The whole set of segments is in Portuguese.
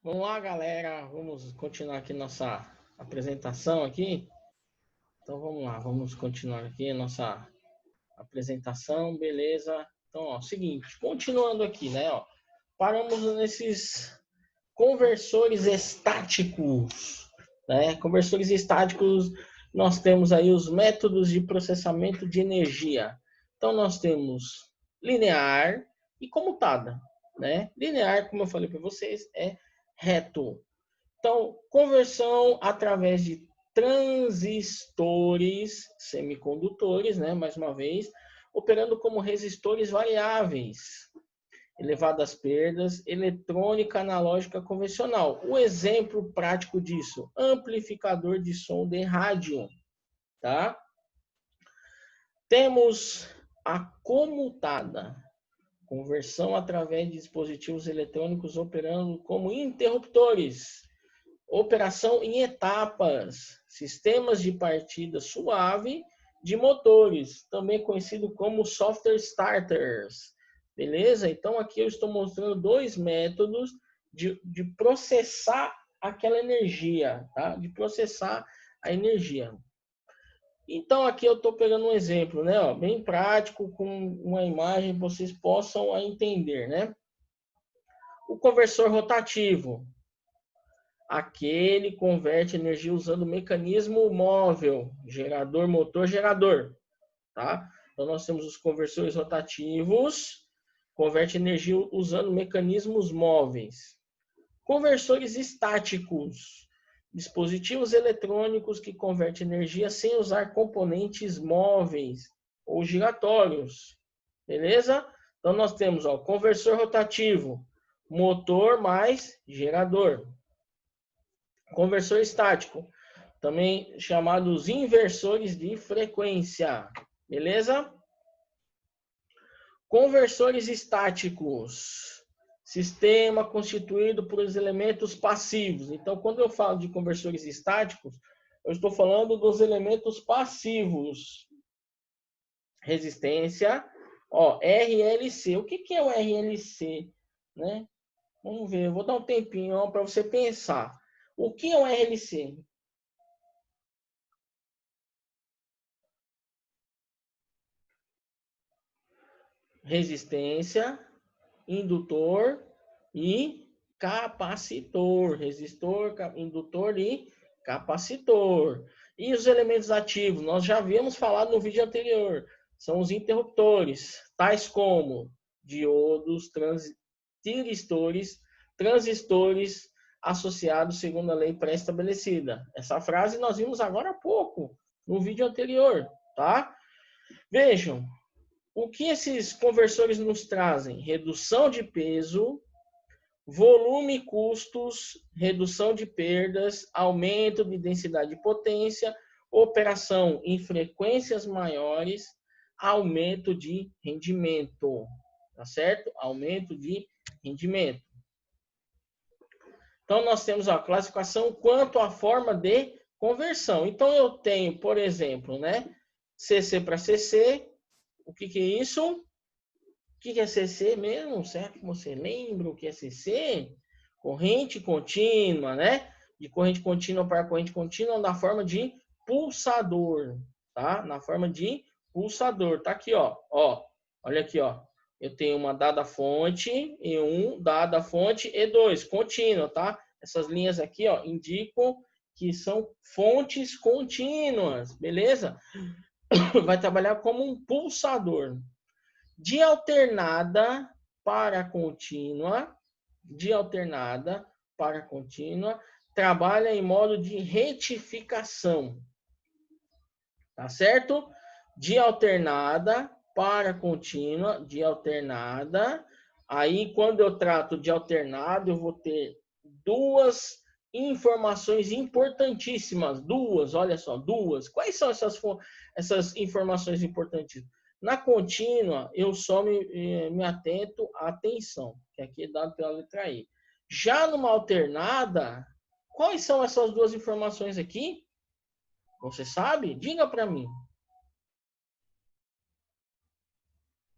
Vamos lá, galera. Vamos continuar aqui nossa apresentação aqui. Então vamos lá, vamos continuar aqui a nossa apresentação, beleza? Então, ó, seguinte, continuando aqui, né? Ó, paramos nesses conversores estáticos, né? Conversores estáticos, nós temos aí os métodos de processamento de energia. Então nós temos linear e comutada, né? Linear, como eu falei para vocês, é reto. Então, conversão através de transistores semicondutores, né? Mais uma vez, operando como resistores variáveis, elevadas perdas, eletrônica analógica convencional. O exemplo prático disso, amplificador de som de rádio, tá? Temos a comutada, conversão através de dispositivos eletrônicos operando como interruptores. Operação em etapas, sistemas de partida suave de motores, também conhecido como software starters. Beleza? Então aqui eu estou mostrando dois métodos de processar aquela energia, tá? De processar a energia. Então aqui eu estou pegando um exemplo, né? Ó, bem prático, com uma imagem que vocês possam entender, né? O conversor rotativo. Aquele converte energia usando mecanismo móvel, gerador, motor, gerador, tá? Então nós temos os conversores rotativos, converte energia usando mecanismos móveis. Conversores estáticos, dispositivos eletrônicos que convertem energia sem usar componentes móveis ou giratórios, beleza? Então nós temos, ó, conversor rotativo, motor mais gerador. Conversor estático, também chamados inversores de frequência, beleza? Conversores estáticos, sistema constituído por elementos passivos. Então, quando eu falo de conversores estáticos, eu estou falando dos elementos passivos. Resistência, ó, RLC. O que é o RLC, né? Vamos ver, eu vou dar um tempinho para você pensar. O que é o RLC? Resistência, indutor e capacitor. Resistor, indutor e capacitor. E os elementos ativos? Nós já havíamos falado no vídeo anterior. São os interruptores, tais como diodos, transistores associados segundo a lei pré-estabelecida. Essa frase nós vimos agora há pouco, no vídeo anterior, tá? Vejam, o que esses conversores nos trazem? Redução de peso, volume e custos, redução de perdas, aumento de densidade e potência, operação em frequências maiores, aumento de rendimento. Tá certo? Aumento de rendimento. Então, nós temos a classificação quanto à forma de conversão. Então, eu tenho, por exemplo, né, CC para CC. O que é isso? O que é CC mesmo? Será que você lembra o que é CC? Corrente contínua, né? De corrente contínua para corrente contínua na forma de pulsador, tá? Na forma de pulsador. Tá aqui, ó. Olha aqui, ó. Eu tenho uma dada fonte E1, dada fonte E2, contínua, tá? Essas linhas aqui, ó, indicam que são fontes contínuas, beleza? Vai trabalhar como um pulsador. De alternada para contínua, trabalha em modo de retificação, tá certo? De alternada para contínua, de alternada. Aí, quando eu trato de alternado, eu vou ter duas informações importantíssimas. Duas, olha só, duas. Quais são essas informações importantíssimas? Na contínua, eu só me atento à tensão, que aqui é dado pela letra E. Já numa alternada, quais são essas duas informações aqui? Você sabe? Diga para mim.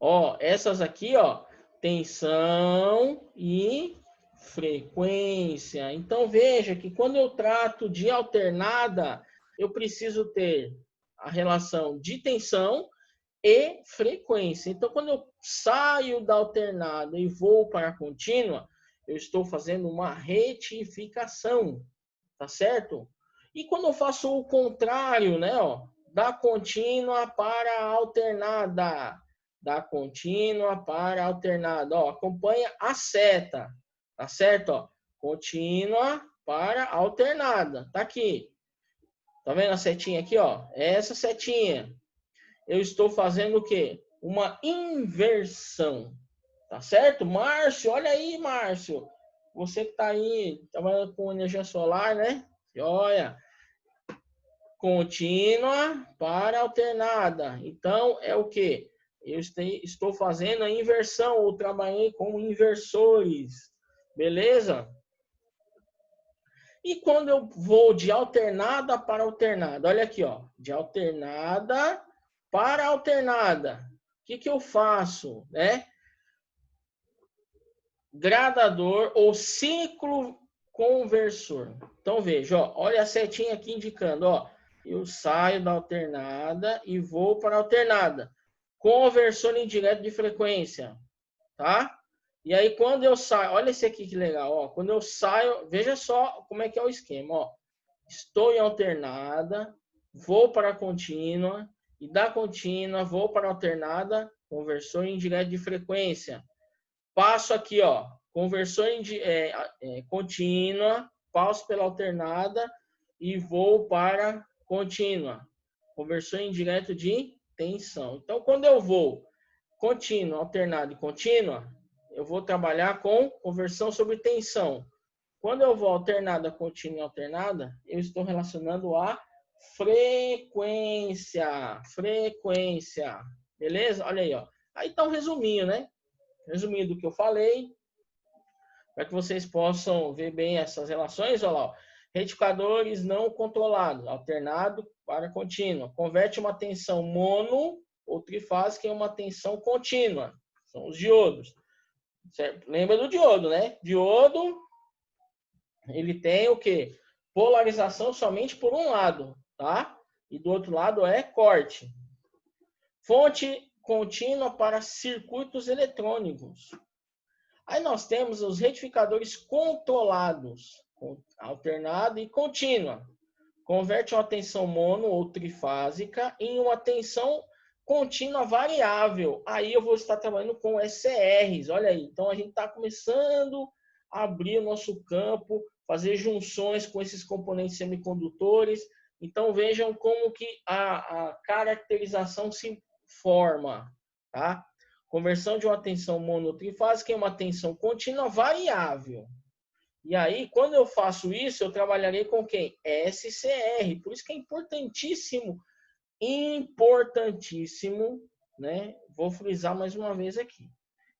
Ó, essas aqui, ó, tensão e frequência. Então, veja que quando eu trato de alternada, eu preciso ter a relação de tensão e frequência. Então, quando eu saio da alternada e vou para a contínua, eu estou fazendo uma retificação, tá certo? E quando eu faço o contrário, né, ó, da contínua para a alternada, da contínua para a alternada, ó, acompanha a seta, tá certo? Ó, contínua para a alternada, tá aqui. Tá vendo a setinha aqui, ó? Essa setinha. Eu estou fazendo o quê? Uma inversão, tá certo? Márcio, olha aí, Márcio. Você que tá aí trabalhando com energia solar, né? Olha, contínua para alternada. Então, é o quê? Eu estou fazendo a inversão, ou trabalhei com inversores. Beleza? E quando eu vou de alternada para alternada, olha aqui, ó, de alternada para alternada, o que eu faço, né? Gradador ou ciclo conversor. Então veja, ó, olha a setinha aqui indicando, ó, eu saio da alternada e vou para a alternada. Conversor indireto de frequência, tá? E aí, quando eu saio, olha esse aqui que legal, ó. Quando eu saio, veja só como é que é o esquema, ó. Estou em alternada, vou para a contínua, e da contínua vou para a alternada, conversor indireto de frequência. Passo aqui, ó, conversor contínua, passo pela alternada e vou para contínua, conversor indireto de tensão. Então, quando eu vou contínua, alternada e contínua, eu vou trabalhar com conversão sobre tensão. Quando eu vou alternada, contínua e alternada, eu estou relacionando a frequência. Frequência. Beleza? Olha aí, ó. Aí tá um resuminho, né? Resuminho do que eu falei, para que vocês possam ver bem essas relações. Olha lá, ó. Retificadores não controlados, alternado para contínua. Converte uma tensão mono ou trifásica em uma tensão contínua. São os diodos. Certo? Lembra do diodo, né? Diodo, ele tem o quê? Polarização somente por um lado, tá? E do outro lado é corte. Fonte contínua para circuitos eletrônicos. Aí nós temos os retificadores controlados, alternada e contínua. Converte uma tensão mono ou trifásica em uma tensão contínua variável. Aí eu vou estar trabalhando com SCRs. Olha aí, então a gente está começando a abrir o nosso campo, fazer junções com esses componentes semicondutores. Então vejam como que a caracterização se forma, tá? Conversão de uma tensão monotrifásica em uma tensão contínua variável. E aí, quando eu faço isso, eu trabalharei com quem? SCR. Por isso que é importantíssimo, né? Vou frisar mais uma vez aqui.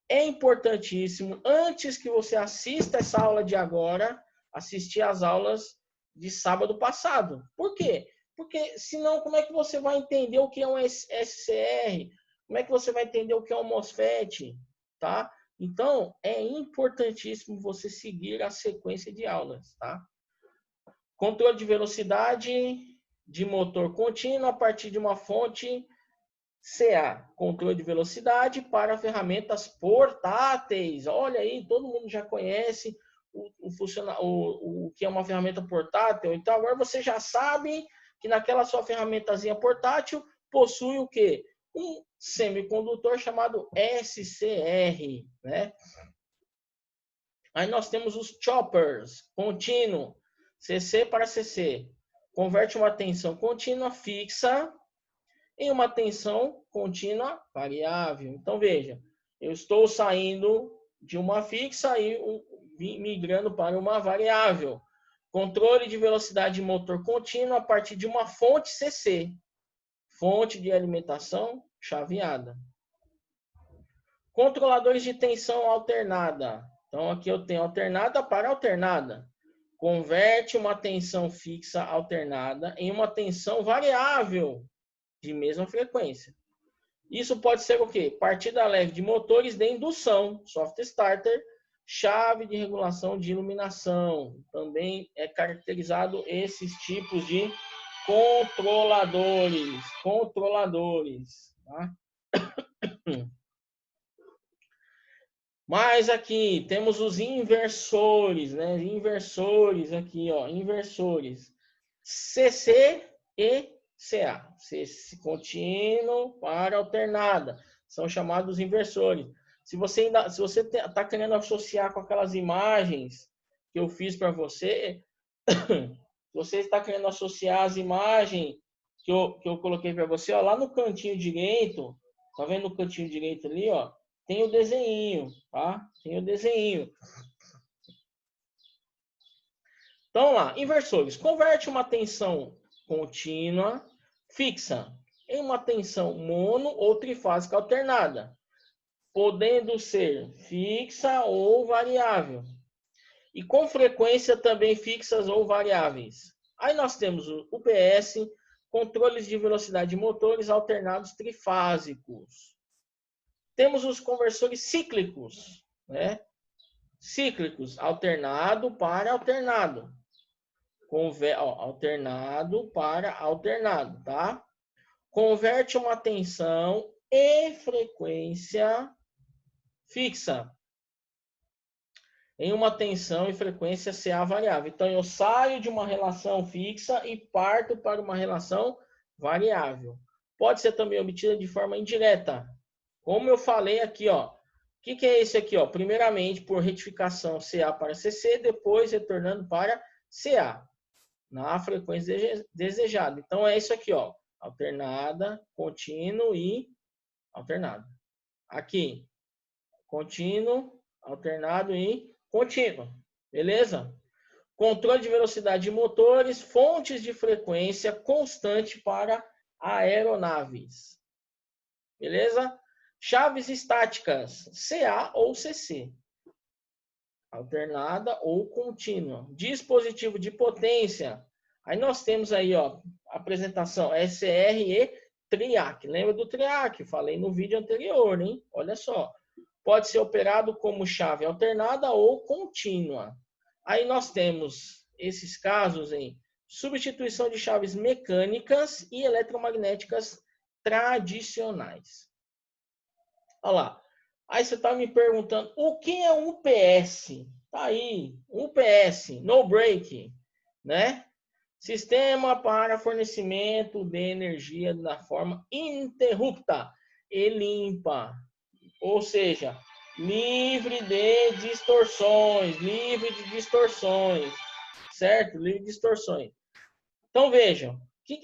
É importantíssimo, antes que você assista essa aula de agora, assistir às aulas de sábado passado. Por quê? Porque senão, como é que você vai entender o que é um SCR? Como é que você vai entender o que é um MOSFET? Tá? Então, é importantíssimo você seguir a sequência de aulas, tá? Controle de velocidade de motor contínuo a partir de uma fonte CA. Controle de velocidade para ferramentas portáteis. Olha aí, todo mundo já conhece o que é uma ferramenta portátil. Então, agora você já sabe que naquela sua ferramentazinha portátil possui o quê? Um semicondutor chamado SCR, né? Aí nós temos os choppers, contínuo, CC para CC. Converte uma tensão contínua fixa em uma tensão contínua variável. Então, veja, eu estou saindo de uma fixa e migrando para uma variável. Controle de velocidade de motor contínuo a partir de uma fonte CC. Fonte de alimentação chaveada. Controladores de tensão alternada. Então, aqui eu tenho alternada para alternada. Converte uma tensão fixa alternada em uma tensão variável de mesma frequência. Isso pode ser o quê? Partida leve de motores de indução, soft starter, chave de regulação de iluminação. Também é caracterizado esses tipos de controladores, tá? Mas aqui temos os inversores, né? Inversores aqui, ó, inversores. CC e CA. CC contínuo para alternada. São chamados inversores. Se você está querendo associar com aquelas imagens que eu fiz para você, você está querendo associar as imagens que eu coloquei para você, ó, lá no cantinho direito, tá vendo no cantinho direito ali, ó? Tem o desenho, tá? Tem o desenho. Então, lá, inversores. Converte uma tensão contínua fixa em uma tensão mono ou trifásica alternada, podendo ser fixa ou variável. E com frequência também fixas ou variáveis. Aí nós temos o UPS, controles de velocidade de motores alternados trifásicos. Temos os conversores cíclicos, né? Cíclicos, alternado para alternado. Alternado para alternado, tá? Converte uma tensão e frequência fixa em uma tensão e frequência CA variável. Então, eu saio de uma relação fixa e parto para uma relação variável. Pode ser também obtida de forma indireta. Como eu falei aqui, ó. O que é esse aqui, ó? Primeiramente, por retificação CA para CC, depois retornando para CA, na frequência desejada. Então, é isso aqui, ó. Alternada, contínuo e alternado. Aqui, contínuo, alternado e contínuo. Beleza? Controle de velocidade de motores, fontes de frequência constante para aeronaves. Beleza? Chaves estáticas, CA ou CC. Alternada ou contínua. Dispositivo de potência. Aí nós temos aí, ó, apresentação SR e TRIAC. Lembra do TRIAC? Falei no vídeo anterior, hein? Olha só. Pode ser operado como chave alternada ou contínua. Aí nós temos esses casos em substituição de chaves mecânicas e eletromagnéticas tradicionais. Olha lá. Aí você está me perguntando, o que é um UPS? Tá aí, UPS, no break, né? Sistema para fornecimento de energia na forma ininterrupta e limpa. Ou seja, livre de distorções, certo? Livre de distorções. Então vejam,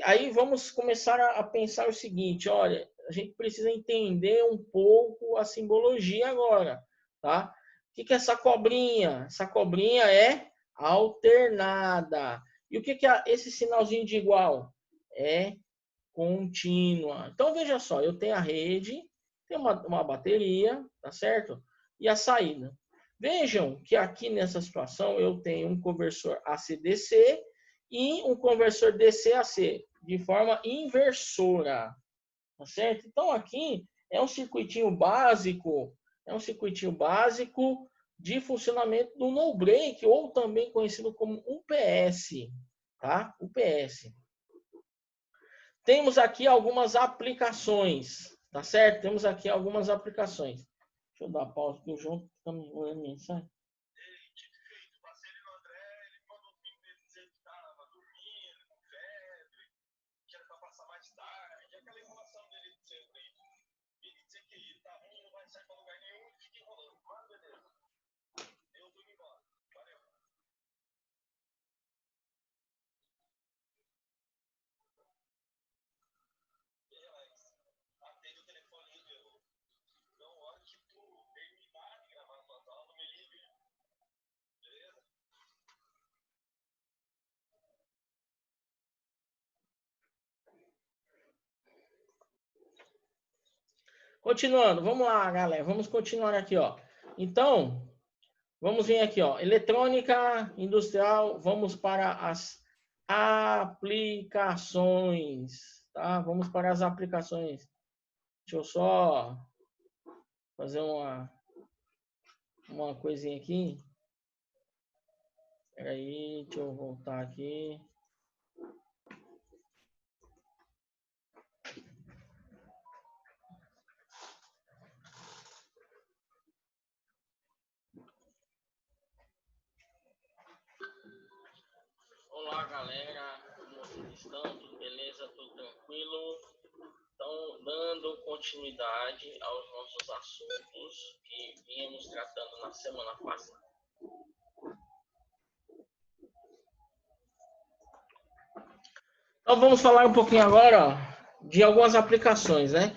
aí vamos começar a pensar o seguinte, olha, a gente precisa entender um pouco a simbologia agora, tá? O que é essa cobrinha? Essa cobrinha é alternada. E o que é esse sinalzinho de igual? É contínua. Então veja só, eu tenho a rede, tem uma bateria, tá certo? E a saída. Vejam que aqui nessa situação eu tenho um conversor AC/DC e um conversor DC/AC de forma inversora, tá certo? Então aqui é um circuitinho básico, de funcionamento do no break ou também conhecido como UPS, tá? UPS. Temos aqui algumas aplicações, tá certo? Temos aqui algumas aplicações. Deixa eu dar pausa aqui, o João está me mandando mensagem. Continuando, vamos lá, galera. Vamos continuar aqui, ó. Então, vamos vir aqui, ó. Eletrônica industrial. Vamos para as aplicações, tá? Vamos para as aplicações. Deixa eu só fazer uma uma coisinha aqui. Peraí, deixa eu voltar aqui. Olá, galera. Como vocês estão? Tudo beleza? Tudo tranquilo? Então, dando continuidade aos nossos assuntos que vínhamos tratando na semana passada. Então, vamos falar um pouquinho agora, ó, de algumas aplicações, né?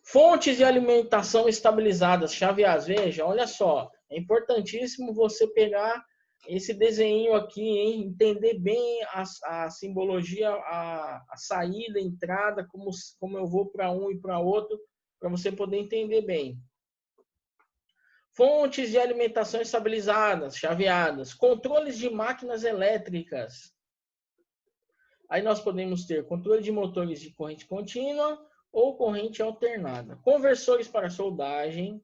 Fontes de alimentação estabilizadas, chaveadas. Veja, olha só, é importantíssimo você pegar esse desenho aqui, hein? Entender bem a simbologia, a saída, a entrada, como eu vou para um e para outro, para você poder entender bem. Fontes de alimentação estabilizadas, chaveadas. Controles de máquinas elétricas. Aí nós podemos ter controle de motores de corrente contínua ou corrente alternada. Conversores para soldagem.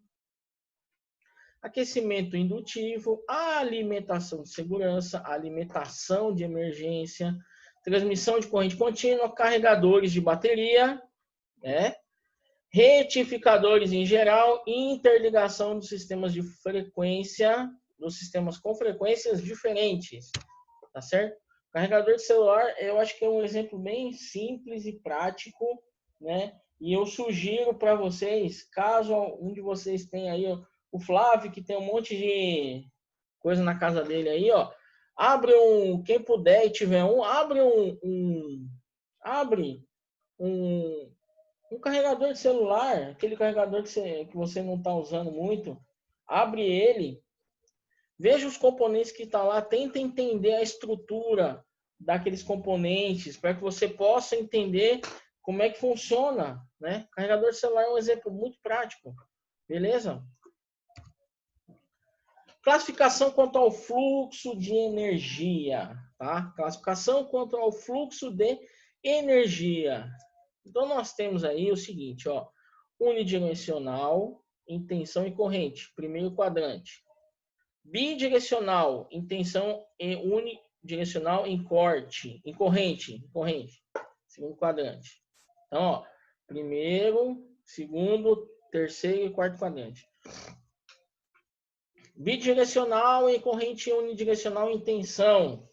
Aquecimento indutivo, alimentação de segurança, alimentação de emergência, transmissão de corrente contínua, carregadores de bateria, né? Retificadores em geral, interligação dos sistemas de frequência, dos sistemas com frequências diferentes, tá certo? Carregador de celular, eu acho que é um exemplo bem simples e prático, né? E eu sugiro para vocês, caso um de vocês tenha aí o Flávio, que tem um monte de coisa na casa dele aí, ó. Abre quem puder e tiver abre um carregador de celular, aquele carregador que você não está usando muito, abre ele, veja os componentes que está lá, tenta entender a estrutura daqueles componentes, para que você possa entender como é que funciona, né? Carregador de celular é um exemplo muito prático, beleza? Classificação quanto ao fluxo de energia, tá? Classificação quanto ao fluxo de energia. Então, nós temos aí o seguinte, ó. Unidirecional, em tensão e corrente, primeiro quadrante. Bidirecional, em tensão e unidirecional em corrente, segundo quadrante. Então, ó, primeiro, segundo, terceiro e quarto quadrante. Bidirecional em corrente unidirecional em tensão.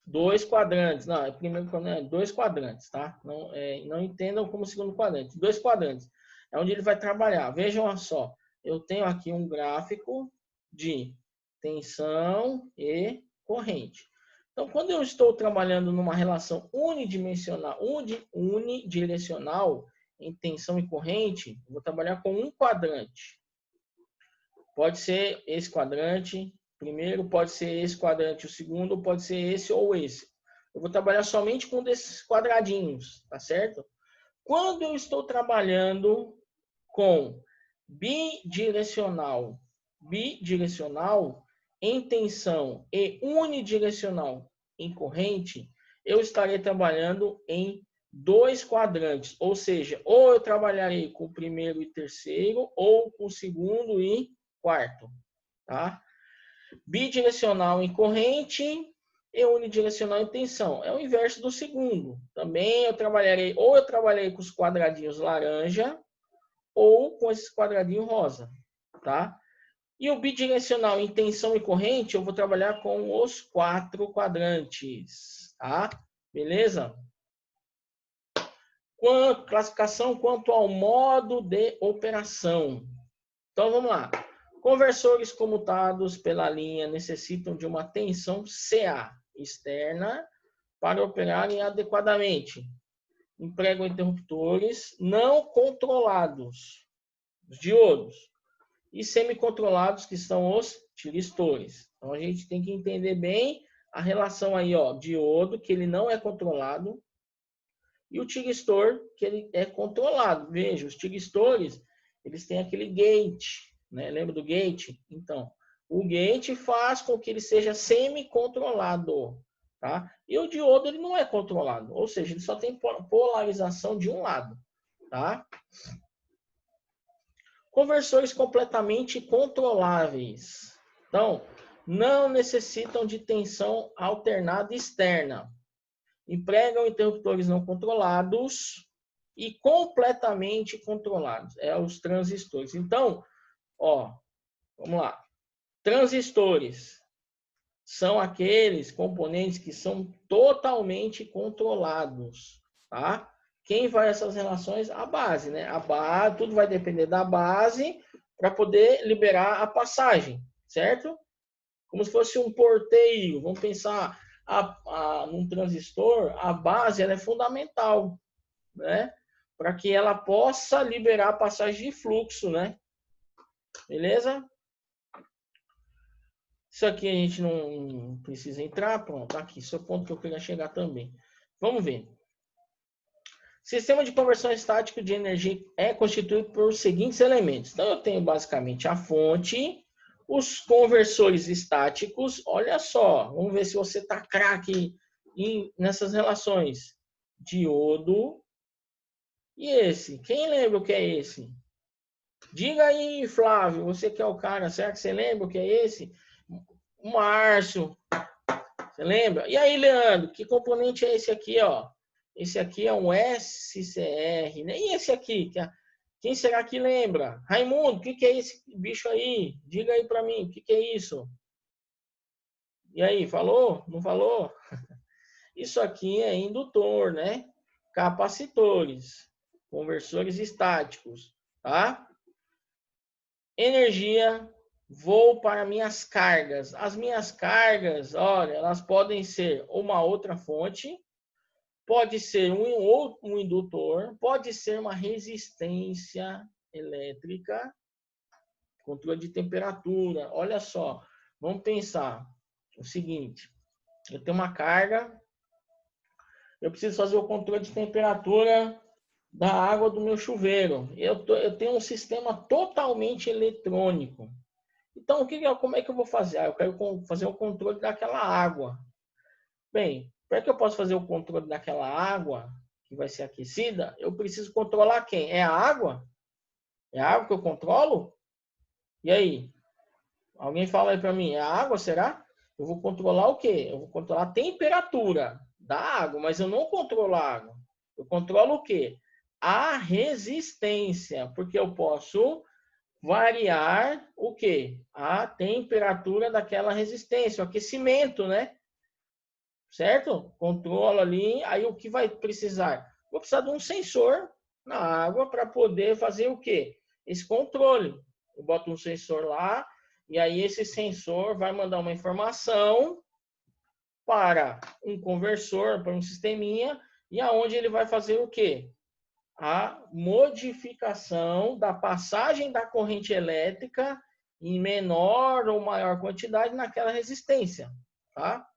Dois quadrantes. Não, é primeiro quadrante, dois quadrantes, tá? Não entendam como segundo quadrante. Dois quadrantes. É onde ele vai trabalhar. Vejam só. Eu tenho aqui um gráfico de tensão e corrente. Então, quando eu estou trabalhando numa relação unidimensional, unidirecional em tensão e corrente, eu vou trabalhar com um quadrante. Pode ser esse quadrante, primeiro, pode ser esse quadrante, o segundo, pode ser esse ou esse. Eu vou trabalhar somente com um desses quadradinhos, tá certo? Quando eu estou trabalhando com bidirecional em tensão e unidirecional em corrente, eu estarei trabalhando em dois quadrantes, ou seja, ou eu trabalharei com o primeiro e terceiro, ou com o segundo e quarto, tá? Bidirecional em corrente e unidirecional em tensão. É o inverso do segundo. Também eu trabalharei com os quadradinhos laranja ou com esses quadradinhos rosa, tá? E o bidirecional em tensão e corrente, eu vou trabalhar com os quatro quadrantes, tá? Beleza? Classificação quanto ao modo de operação. Então, vamos lá. Conversores comutados pela linha necessitam de uma tensão CA externa para operarem adequadamente. Empregam interruptores não controlados, os diodos, e semicontrolados, que são os tiristores. Então, a gente tem que entender bem a relação aí, ó, diodo, que ele não é controlado, e o tiristor, que ele é controlado. Veja, os tiristores, eles têm aquele gate, né? Lembra do gate? Então, o gate faz com que ele seja semi-controlado, tá? E o diodo, ele não é controlado, ou seja, ele só tem polarização de um lado, tá? Conversores completamente controláveis. Então, não necessitam de tensão alternada externa. Empregam interruptores não controlados e completamente controlados. É os transistores. Então, ó, vamos lá. Transistores são aqueles componentes que são totalmente controlados, tá? Quem vai essas relações? A base, né? A base, tudo vai depender da base para poder liberar a passagem, certo? Como se fosse um porteio. Vamos pensar num transistor, a base ela é fundamental, né? Para que ela possa liberar a passagem de fluxo, né? Beleza? Isso aqui a gente não precisa entrar, pronto, aqui, esse é o ponto que eu queria chegar também. Vamos ver. Sistema de conversão estático de energia é constituído por os seguintes elementos. Então, eu tenho basicamente a fonte, os conversores estáticos. Olha só, vamos ver se você está craque nessas relações. Diodo e esse. Quem lembra o que é esse? Diga aí, Flávio, você que é o cara, será que você lembra o que é esse? O Márcio, você lembra? E aí, Leandro, que componente é esse aqui, ó? Esse aqui é um SCR, né? E esse aqui? Quem será que lembra? Raimundo, o que é esse bicho aí? Diga aí para mim, o que é isso? E aí, falou? Não falou? Isso aqui é indutor, né? Capacitores, conversores estáticos, tá? Energia, vou para minhas cargas. As minhas cargas, olha, elas podem ser uma outra fonte, pode ser um indutor, pode ser uma resistência elétrica, controle de temperatura. Olha só, vamos pensar o seguinte: eu tenho uma carga, eu preciso fazer o controle de temperatura da água do meu chuveiro. Eu tenho um sistema totalmente eletrônico. Então, como é que eu vou fazer? Eu quero fazer o controle daquela água. Bem, para que eu possa fazer o controle daquela água que vai ser aquecida, eu preciso controlar quem? É a água? É a água que eu controlo? E aí? Alguém fala aí para mim, é a água, será? Eu vou controlar o quê? Eu vou controlar a temperatura da água, mas eu não controlo a água. Eu controlo o quê? A resistência, porque eu posso variar o quê? A temperatura daquela resistência, o aquecimento, né? Certo? Controlo ali, aí o que vai precisar? Vou precisar de um sensor na água para poder fazer o quê? Esse controle. Eu boto um sensor lá, e aí esse sensor vai mandar uma informação para um conversor, para um sisteminha, e aonde ele vai fazer o quê? A modificação da passagem da corrente elétrica em menor ou maior quantidade naquela resistência, tá?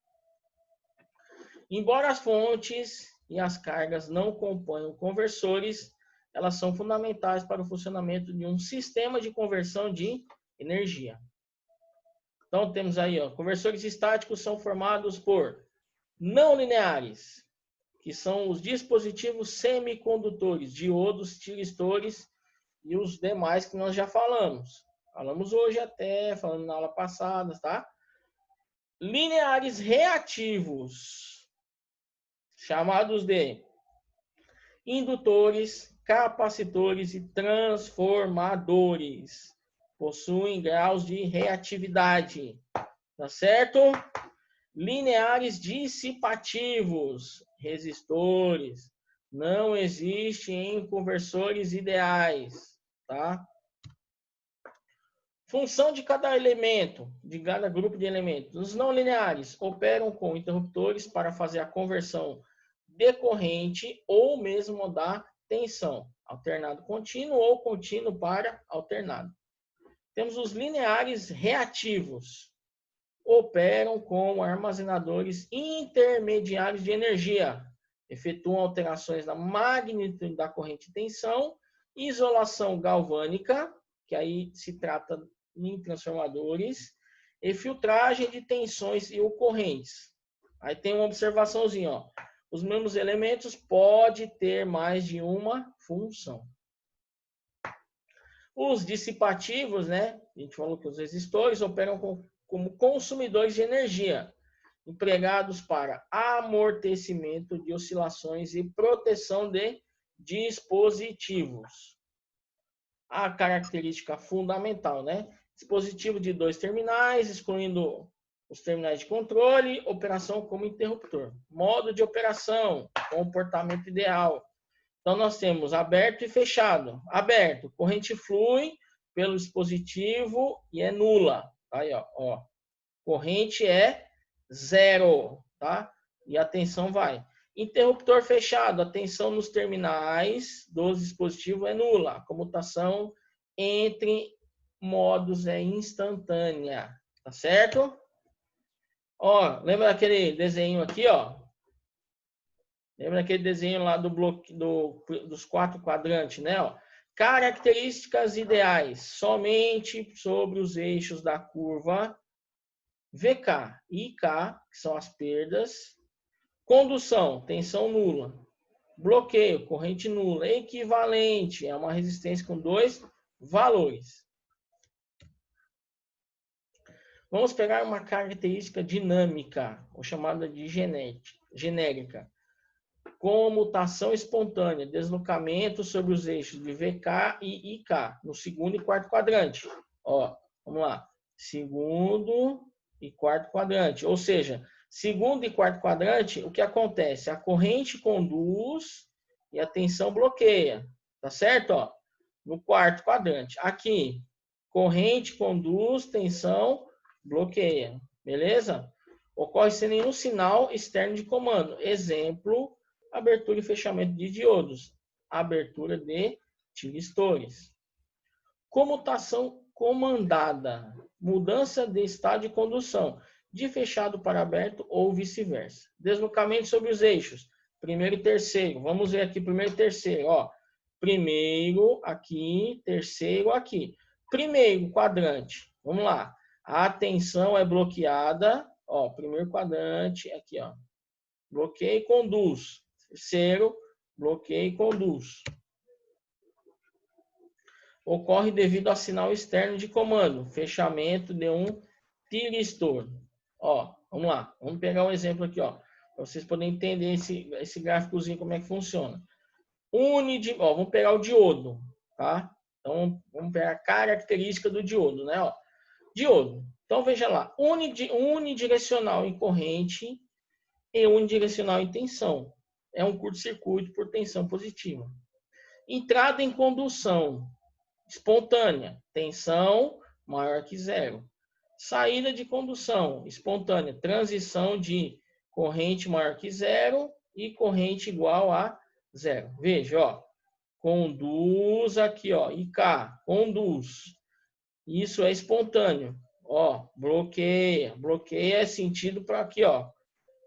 Embora as fontes e as cargas não componham conversores, elas são fundamentais para o funcionamento de um sistema de conversão de energia. Então temos aí, ó, conversores estáticos são formados por não lineares, que são os dispositivos semicondutores, diodos, tiristores e os demais que nós já falamos. Falamos hoje até, falando na aula passada, tá? Lineares reativos, chamados de indutores, capacitores e transformadores. Possuem graus de reatividade, tá certo? Lineares dissipativos, resistores, não existe em conversores ideais, tá? Função de cada elemento, de cada grupo de elementos. Os não lineares operam com interruptores para fazer a conversão decorrente ou mesmo da tensão, alternado contínuo ou contínuo para alternado. Temos os lineares reativos, operam como armazenadores intermediários de energia, efetuam alterações na magnitude da corrente de tensão, isolação galvânica, que aí se trata em transformadores, e filtragem de tensões e correntes. Aí tem uma observaçãozinha, ó. Os mesmos elementos podem ter mais de uma função. Os dissipativos, né? A gente falou que os resistores operam como consumidores de energia, empregados para amortecimento de oscilações e proteção de dispositivos. A característica fundamental, né? Dispositivo de 2 terminais, excluindo os terminais de controle, operação como interruptor. Modo de operação, comportamento ideal. Então, nós temos aberto e fechado. Aberto, corrente flui pelo dispositivo e é nula. Aí, ó. Corrente é 0, tá? E a tensão vai. Interruptor fechado, a tensão nos terminais dos dispositivos é nula. A comutação entre modos é instantânea, tá certo? Ó, lembra daquele desenho aqui, ó? Lembra daquele desenho lá do bloco dos 4 quadrantes, né? Ó? Características ideais, somente sobre os eixos da curva VK e IK, que são as perdas. Condução, tensão nula. Bloqueio, corrente nula. Equivalente, é uma resistência com 2 valores. Vamos pegar uma característica dinâmica, ou chamada de genérica. Comutação espontânea, deslocamento sobre os eixos de VK e IK, no segundo e quarto quadrante. Ó, vamos lá. Segundo e quarto quadrante. Ou seja, segundo e quarto quadrante, o que acontece? A corrente conduz e a tensão bloqueia. Tá certo? Ó, no quarto quadrante. Aqui, corrente conduz, tensão bloqueia. Beleza? Ocorre sem nenhum sinal externo de comando. Exemplo, abertura e fechamento de diodos. Abertura de tiristores. Comutação comandada. Mudança de estado de condução. De fechado para aberto ou vice-versa. Deslocamento sobre os eixos. Primeiro e terceiro. Vamos ver aqui primeiro e terceiro. Ó. Primeiro aqui, terceiro aqui. Primeiro quadrante. Vamos lá. A tensão é bloqueada. Ó, primeiro quadrante aqui, ó. Bloqueia e conduz. Terceiro, bloqueia e conduz. Ocorre devido ao sinal externo de comando. Fechamento de um tiristor. Ó, vamos lá. Vamos pegar um exemplo aqui, ó. Para vocês poderem entender esse gráficozinho, como é que funciona. Ó, vamos pegar o diodo, tá? Então, vamos pegar a característica do diodo, né? Ó, diodo. Então, veja lá. Unidirecional em corrente e unidirecional em tensão. É um curto-circuito por tensão positiva. Entrada em condução espontânea, tensão maior que 0. Saída de condução espontânea, transição de corrente maior que 0 e corrente igual a 0. Veja, ó, conduz aqui, ó, IK, conduz. Isso é espontâneo. Ó, bloqueia. Bloqueia é sentido para aqui, ó.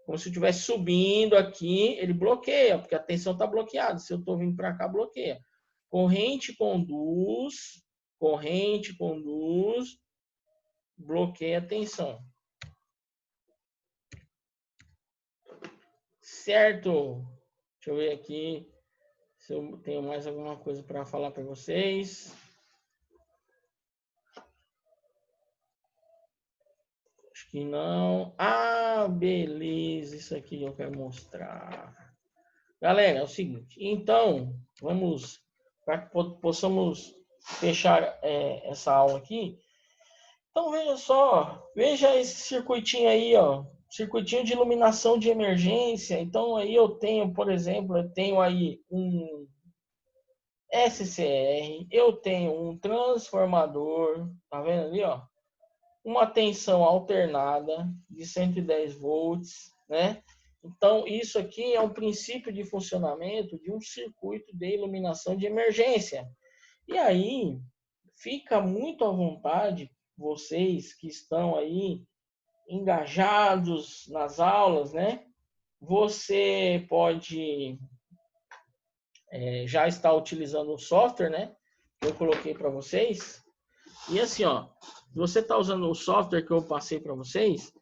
Como se eu estivesse subindo aqui, ele bloqueia, porque a tensão está bloqueada. Se eu estou vindo para cá, bloqueia. Corrente conduz, bloqueia a tensão. Certo? Deixa eu ver aqui se eu tenho mais alguma coisa para falar para vocês. Acho que não. Ah, beleza. Isso aqui eu quero mostrar. Galera, é o seguinte. Então, vamos... Para que possamos fechar essa aula aqui. Então, veja só. Veja esse circuitinho aí, ó. Circuitinho de iluminação de emergência. Então, aí eu tenho, por exemplo, eu tenho aí um SCR. Eu tenho um transformador. Tá vendo ali, ó? Uma tensão alternada de 110 volts, né? Então, isso aqui é um princípio de funcionamento de um circuito de iluminação de emergência. E aí, fica muito à vontade, vocês que estão aí engajados nas aulas, né? Você pode já estar utilizando o software, né? Que eu coloquei para vocês. E assim, ó, se você está usando o software que eu passei para vocês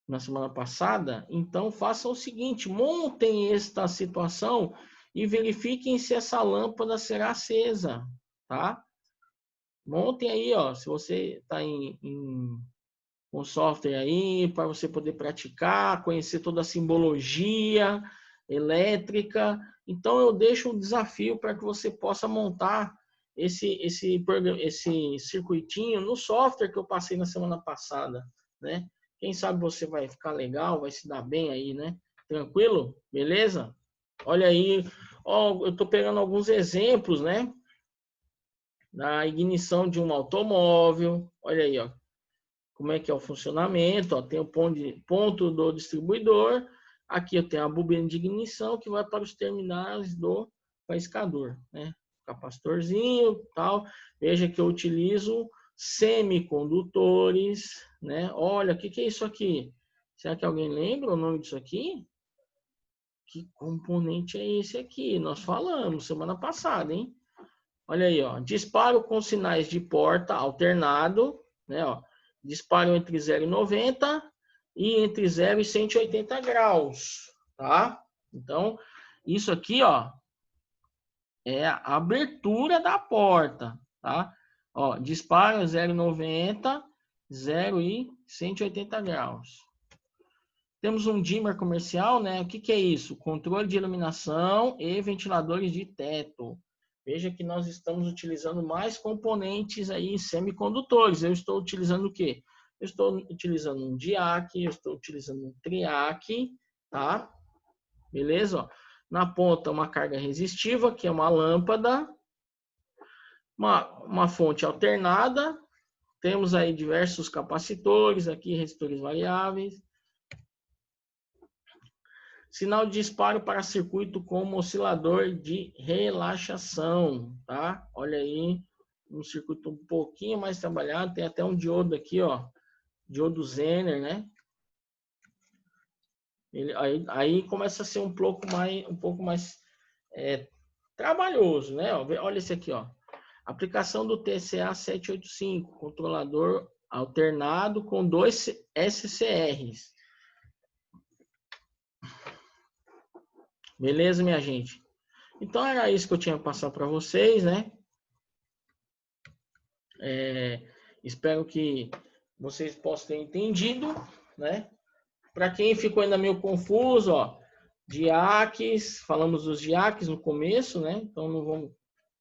na semana passada, então façam o seguinte, montem esta situação e verifiquem se essa lâmpada será acesa, tá? Montem aí, ó, se você está com software aí, para você poder praticar, conhecer toda a simbologia elétrica. Então, eu deixo um desafio para que você possa montar esse circuitinho no software que eu passei na semana passada, né? Quem sabe você vai ficar legal, vai se dar bem aí, né? Tranquilo? Beleza? Olha aí, ó, eu estou pegando alguns exemplos, né? Da ignição de um automóvel. Olha aí, ó. Como é que é o funcionamento? Ó, tem o ponto do distribuidor. Aqui eu tenho a bobina de ignição que vai para os terminais do faiscador, né? Capacitorzinho, tal. Veja que eu utilizo semicondutores, né? Olha, o que é isso aqui? Será que alguém lembra o nome disso aqui? Que componente é esse aqui? Nós falamos semana passada, hein? Olha aí, ó. Disparo com sinais de porta alternado, né? Ó. Disparo entre 0 e 90 e entre 0 e 180 graus, tá? Então, isso aqui, ó, é a abertura da porta, tá? Ó, disparo 0,90, 0 e 180 graus. Temos um dimmer comercial, né? O que é isso? Controle de iluminação e ventiladores de teto. Veja que nós estamos utilizando mais componentes aí semicondutores. Eu estou utilizando o quê? Eu estou utilizando um DIAC, eu estou utilizando um TRIAC, tá? Beleza? Ó. Na ponta, uma carga resistiva, que é uma lâmpada. Uma fonte alternada. Temos aí diversos capacitores, aqui resistores variáveis. Sinal de disparo para circuito como oscilador de relaxação, tá? Olha aí, um circuito um pouquinho mais trabalhado, tem até um diodo aqui, ó, diodo Zener, né? Aí começa a ser um pouco mais trabalhoso, né? Olha esse aqui, ó. Aplicação do TCA 785, controlador alternado com 2 SCRs. Beleza, minha gente? Então, era isso que eu tinha que passar para vocês, né? Espero que vocês possam ter entendido, né? Para quem ficou ainda meio confuso, ó, DIACs, falamos dos DIACs no começo, né? Então, não vamos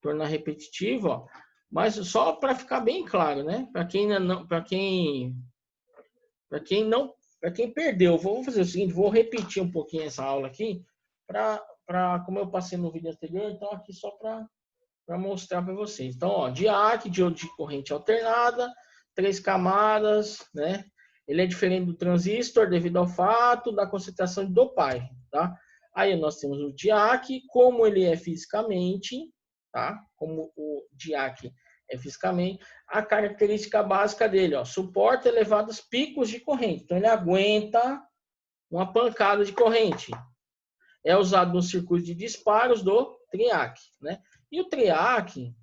tornar repetitivo, ó. Mas só para ficar bem claro, né? Para quem não, para quem perdeu, vou fazer o seguinte, vou repetir um pouquinho essa aula aqui, como eu passei no vídeo anterior, então aqui só para mostrar para vocês. Então, ó, DIAC, diodo de corrente alternada, 3 camadas, né? Ele é diferente do transistor devido ao fato da concentração de dopagem, tá? Aí nós temos o DIAC, como ele é fisicamente, tá? Como o DIAC é fisicamente, a característica básica dele, ó, suporta elevados picos de corrente. Então, ele aguenta uma pancada de corrente. É usado no circuito de disparos do TRIAC, né? E o TRIAC,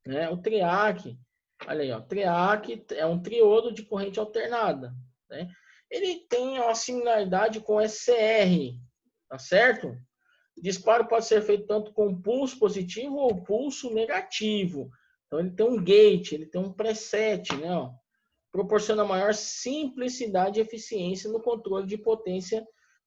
né? O TRIAC, olha aí, ó, TRIAC é um triodo de corrente alternada, né? Ele tem uma similaridade com o SCR, tá certo? O disparo pode ser feito tanto com pulso positivo ou pulso negativo. Então ele tem um gate, ele tem um preset, né? Ó, proporciona maior simplicidade e eficiência no controle de potência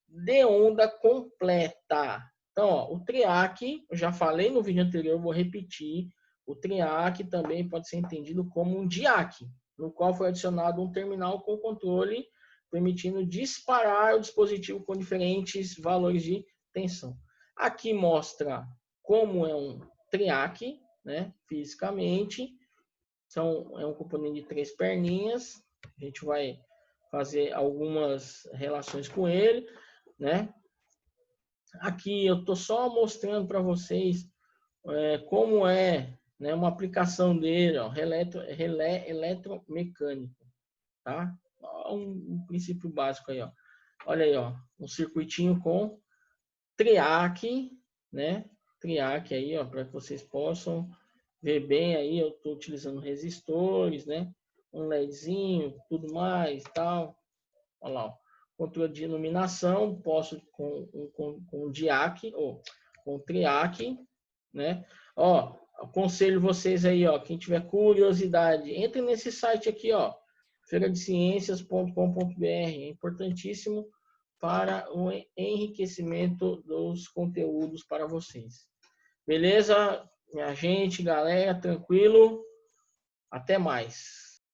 de onda completa. Então, ó, o TRIAC, eu já falei no vídeo anterior, vou repetir. O TRIAC também pode ser entendido como um DIAC, no qual foi adicionado um terminal com controle, permitindo disparar o dispositivo com diferentes valores de tensão. Aqui mostra como é um TRIAC, né, fisicamente. É um componente de 3 perninhas. A gente vai fazer algumas relações com ele, né? Aqui eu estou só mostrando para vocês como é, né, uma aplicação dele, ó, relé eletromecânico, tá? Um princípio básico aí, ó. Olha aí, ó, um circuitinho com TRIAC, né? TRIAC aí, ó, para que vocês possam ver bem aí. Eu estou utilizando resistores, né? Um LEDzinho, tudo mais, tal. Olha lá, ó. Controle de iluminação, posso com DIAC, ou com Triac, né? Ó, aconselho vocês aí, ó, quem tiver curiosidade, entre nesse site aqui, ó, feiradeciencias.com.br, é importantíssimo para o enriquecimento dos conteúdos para vocês. Beleza, minha gente, galera, tranquilo? Até mais.